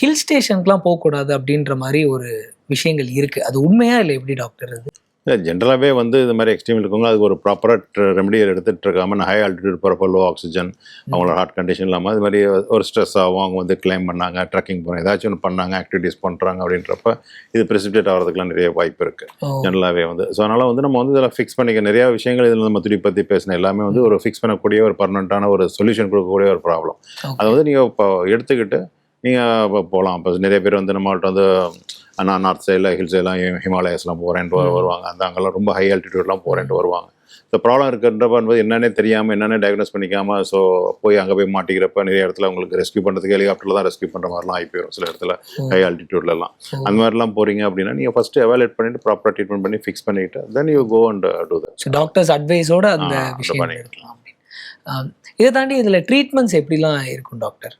Hill ஸ்டேஷனுக்குலாம் போகக்கூடாது அப்படின்ற மாரி ஒரு விஷயங்கள் இருக்கு. அது உண்மையா இல்ல எப்படி டாக்டர் அது? இல்ல ஜென்ரலாவே வந்து இந்த மாரி எக்ஸ்ட்ரீம்ல இருக்கவங்க அதுக்கு ஒரு ப்ராப்பரா ரெமெடியல் எடுத்துட்டு இருக்காம ஹை ஆல்டிடியூட் போறப்போ லோ ஆக்ஸிஜன், அவங்களோட ஹார்ட் கண்டிஷன் இல்லாம அது மாரி ஒரு ஸ்ட்ரெஸ் ஆகும். அவங்க வந்து கிளைம் பண்ணாங்க, ட்ரெக்கிங் போறாங்க, ஏதாச்சும் ஒண்ணு பண்ணாங்க, ஆக்டிவிட்டீஸ் பண்றாங்க அப்படின்றப்ப இது பிரெசிபிடேட் ஆகிறதுக்குலாம் நிறைய வாய்ப்பு இருக்கு. ஓ! ஜென்ரலாவே வந்து. ஸோ அதனால வந்து நம்ம வந்து இதெல்லாம் ஃபிக்ஸ் பண்ணிக்க நிறைய விஷயங்கள் இதில நம்ம துடி பத்தி பேசின எல்லாமே வந்து ஒரு ஃபிக்ஸ் பண்ணக்கூடிய ஒரு பெர்மனன்ட்டான ஒரு சொல்யூஷன் கொடுக்கக்கூடிய ஒரு ப்ராப்ளம். அத ஓகே. வந்து நீங்க இப்போ எடுத்துக்கிட்டு நீங்க போலாம். இப்போ நிறைய பேர் வந்து நம்மள்ட்ட வந்து நான் நார்த் சைடில் ஹில்ஸ் எல்லாம் ஹிமாலயாஸ்லாம் போகிறேன்ட்டு வருவாங்க. அந்த அங்கெல்லாம் ரொம்ப ஹை ஆல்டிடியூட்லாம் போகிறேன்ட்டு வருவாங்க. இந்த ப்ராப்ளம் இருக்கிறப்ப என்பது என்னன்னே தெரியாமல் என்னென்ன டயக்னோஸ் பண்ணிக்காம ஸோ போய் அங்கே போய் மாட்டிக்கிறப்ப நிறைய இடத்துல உங்களுக்கு ரெஸ்க்யூ பண்ணுறதுக்கு ஹெலிகாப்டரில் தான் ரெஸ்க்யூ பண்ணுற மாதிரிலாம் ஆகி போயிடும் சில இடத்துல ஹை ஆல்டிடியூட்லலாம். அந்த மாதிரிலாம் போகிறீங்க அப்படின்னா நீங்கள் ஃபஸ்ட்டு எவாலுவேட் பண்ணிட்டு ப்ராப்பராக ட்ரீட்மெண்ட் பண்ணி ஃபிக்ஸ் பண்ணிவிட்டு then you go and do that. So doctors அட்வைஸோட அந்த விஷயம் பண்ணிக்கலாம். எடுக்கலாம் அப்படின்னு. இதை தாண்டி இதில் ட்ரீட்மெண்ட்ஸ் எப்படிலாம் இருக்கும் டாக்டர்?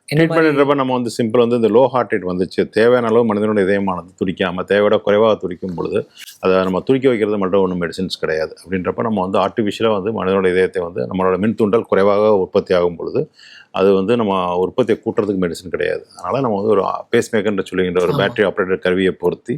ட்ரீட்மெண்ட்ன்றப்ப நம்ம வந்து சிம்பிள் வந்து இந்த லோ ஹார்ட் ரேட் வந்துச்சு, தேவையான அளவு மனிதனோட இதயமானது துடிக்காமல் தேவையோட குறைவாக துடிக்கும் பொழுது அதை நம்ம துடிக்க வைக்கிறது மட்டும் ஒன்றும் மெடிசின்ஸ் கிடையாது. அப்படின்றப்ப நம்ம வந்து ஆர்டிஃபிஷியலாக வந்து மனிதனோட இதயத்தை வந்து நம்மளோட மின் தூண்டல் குறைவாக உற்பத்தி ஆகும் பொழுது அது வந்து நம்ம உற்பத்தியை கூட்டுறதுக்கு மெடிசன் கிடையாது. அதனால் நம்ம வந்து ஒரு பேஸ் மேக்கர்ன்ற சொல்லுகின்ற ஒரு பேட்டரி ஆப்ரேட்டர் கருவியை பொருத்தி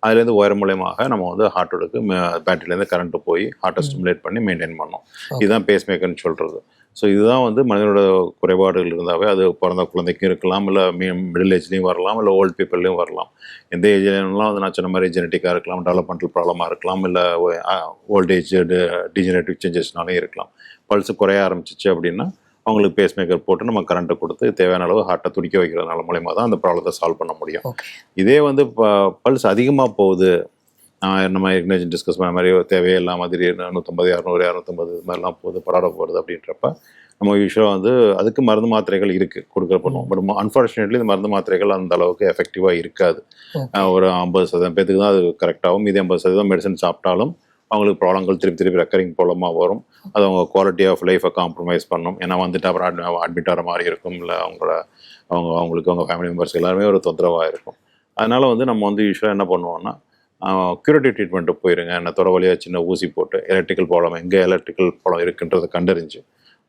அதுலேருந்து ஒயர் மூலயமாக நம்ம வந்து ஹார்ட்டோடுக்கு பேட்டரியிலேருந்து கரண்ட்டு போய் ஹார்ட்டை ஸ்டிமுலேட் பண்ணி மெயின்டைன் பண்ணோம். இதுதான் பேஸ் மேக்கர்னு சொல்கிறது. ஸோ இதுதான் வந்து மனிதனோட குறைபாடுகள் இருந்தாவே அது பிறந்த குழந்தைக்கும் இருக்கலாம், இல்லை மிடில் ஏஜ்லேயும் வரலாம், இல்லை ஓல்டு பீப்புள்லேயும் வரலாம். எந்த ஏஜ்லாம் வந்து நான் சொன்ன மாதிரி ஜெனட்டிக்காக இருக்கலாம், டெவலப்மெண்டல் ப்ராப்ளமாக இருக்கலாம், இல்லை ஓல்டேஜ் டிஜெனரேட்டிவ் சேஞ்சஸ்னாலே இருக்கலாம். பல்ஸு குறைய ஆரம்பிச்சிச்சு அப்படின்னா அவங்களுக்கு பேஸ் மேக்கர் போட்டு நம்ம கரண்ட்டை கொடுத்து தேவையான அளவு ஹார்ட்டை துடிக்க வைக்கிறதுனால மூலயமா தான் அந்த ப்ராப்ளத்தை சால்வ் பண்ண முடியும். இதே வந்து பல்ஸ் அதிகமாக போகுது, நம்ம ஏற்கனவே டிஸ்கஸ் பண்ண மாதிரி தேவையே இல்லாமல் திடீர்னு 150, 200, 250 இது மாதிரிலாம் போகுது, படாட போகிறது அப்படின்றப்ப நம்ம யூஸ்வலாக வந்து அதுக்கு மருந்து மாத்திரைகள் இருக்குது கொடுக்குற பண்ணுவோம். பட் அன்ஃபார்ச்சுனேட்லி இந்த மருந்து மாத்திரைகள் அந்த அளவுக்கு எஃபெக்டிவாக இருக்காது. ஒரு 50% பேத்துக்கு தான் அது கரெக்டாகும். இது 50% மெடிசன் சாப்பிட்டாலும் அவங்களுக்கு ப்ராப்ளங்கள் திருப்பி ரெக்கரிங் ப்ராப்ளமாக வரும். அது அவங்க குவாலிட்டி ஆஃப் லைஃப்பை காம்ப்ரமைஸ் பண்ணும். ஏன்னா வந்துட்டு அப்புறம் அட்மிட் ஆகிற மாதிரி இருக்கும், இல்லை அவங்களுக்கு அவங்க ஃபேமிலி மெம்பர்ஸ் எல்லாருமே ஒரு தொந்தரவாக இருக்கும். அதனால் வந்து நம்ம வந்து யூஸ்வலாக என்ன பண்ணுவோம்னா க்யூரேட்டிவ் ட்ரீட்மெண்ட்டு போயிருங்க. என்ன தொட வழியாக சின்ன ஊசி போட்டு எலக்ட்ரிக்கல் ப்ராப்ளம் எங்கே எலக்ட்ரிக்கல் ப்ராப்ளம் இருக்குன்றதை கண்டறிஞ்சு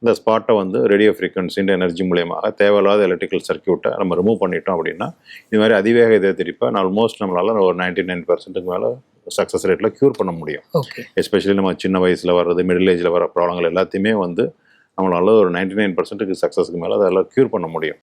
இந்த ஸ்பாட்டை வந்து ரேடியோ ஃப்ரீக்வன்சின்ற எனர்ஜி மூலியமாக தேவையில்லாத எலக்ட்ரிக்கல் சர்க்கியூட்டை நம்ம ரிமூவ் பண்ணிட்டோம் அப்படின்னா இது மாதிரி அதிவேக இதய துடிப்பை ஆல்மோஸ்ட் நம்மளால் ஒரு 99% மேலே சக்ஸஸ் ரேட்டில் க்யூர் பண்ண முடியும். எஸ்பெஷலி நம்ம சின்ன வயசில் வர்றது, மிடில் ஏஜில் வர ப்ராப்ளங்கள் எல்லாத்தையுமே வந்து நம்மளால் ஒரு 99% சக்ஸஸ்க்கு மேலே அதெல்லாம் க்யூர் பண்ண முடியும்.